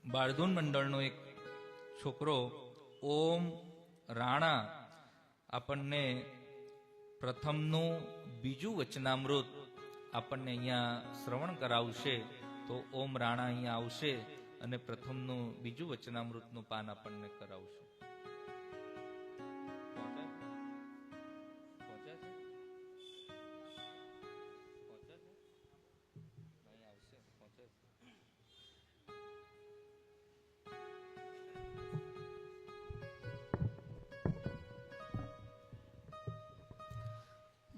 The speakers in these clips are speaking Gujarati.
બાળધૂન મંડળનો એક છોકરો ઓમ રાણા આપણને પ્રથમનું બીજું વચનામૃત આપણને અહીંયા શ્રવણ કરાવશે. તો ઓમ રાણા અહીંયા આવશે અને પ્રથમનું બીજું વચનામૃતનું પાન આપણને કરાવશે.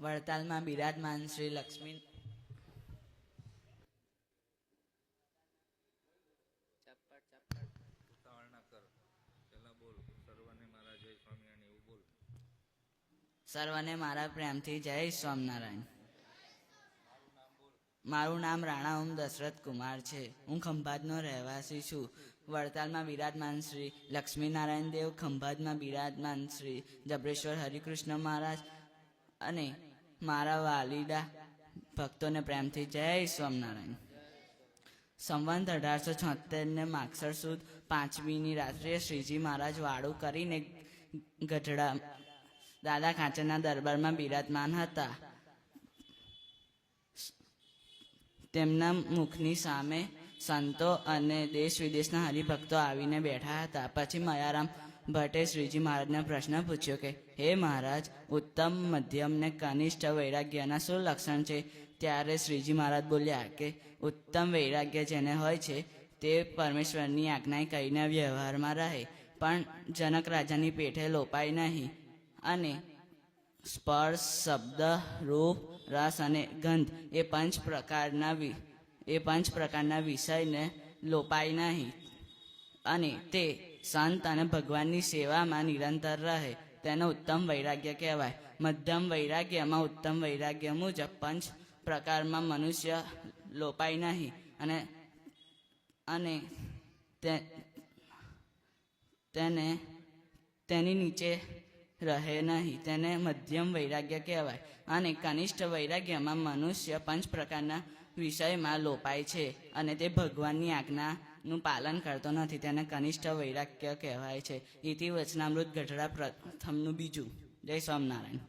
વડતાલમાં બિરાજમાન શ્રી લક્ષ્મી સર્વને મારા પ્રેમથી જય સ્વામિનારાયણ. મારું નામ રાણા ઓમ દશરથ કુમાર છે. હું ખંભાતનો રહેવાસી છું. વડતાલમાં બિરાજમાન શ્રી લક્ષ્મીનારાયણ દેવ, ખંભાતમાં બિરાજમાન શ્રી જબરેશ્વર હરિકૃષ્ણ મહારાજ અને મારા વાલીડા ભક્તોને પ્રેમથી જય સ્વામિનારાયણ. સંવંત 1876 માગસર સુદ 5મીની રાત્રે શ્રીજી મહારાજ વાળું કરીને ગઢડા દાદા ખાચરના દરબારમાં બિરાજમાન હતા. તેમના મુખની સામે સંતો અને દેશ વિદેશના હરિભક્તો આવીને બેઠા હતા. પછી મયારામ ભટ્ટે શ્રીજી મહારાજને પ્રશ્ન પૂછ્યો કે હે મહારાજ, ઉત્તમ, મધ્યમ ને કનિષ્ઠ વૈરાગ્યના શું લક્ષણ છે? ત્યારે શ્રીજી મહારાજ બોલ્યા કે ઉત્તમ વૈરાગ્ય જેને હોય છે તે પરમેશ્વરની આજ્ઞા કહીને વ્યવહારમાં રહે, પણ જનક રાજાની પેઠે લોપાય નહીં, અને સ્પર્શ, શબ્દ, રૂપ, રસ અને ગંધ એ પંચ પ્રકારના વિષયને લોપાય નહીં, અને તે સંત અને ભગવાનની સેવામાં નિરંતર રહે, તેને ઉત્તમ વૈરાગ્ય કહેવાય. મધ્યમ વૈરાગ્યમાં ઉત્તમ વૈરાગ્ય મુજબ પંચ પ્રકારમાં મનુષ્ય લોપાય નહીં અને તેની નીચે રહે નહીં, તેને મધ્યમ વૈરાગ્ય કહેવાય. અને કનિષ્ઠ વૈરાગ્યમાં મનુષ્ય પંચ પ્રકારના વિષયમાં લોપાય છે અને તે ભગવાનની આજ્ઞાનું પાલન કરતો નથી, તેને કનિષ્ઠ વૈરાગ્ય કહેવાય છે. ઇતિ વચનામૃત ગઢડા પ્રથમનું બીજું. જય સ્વામિનારાયણ.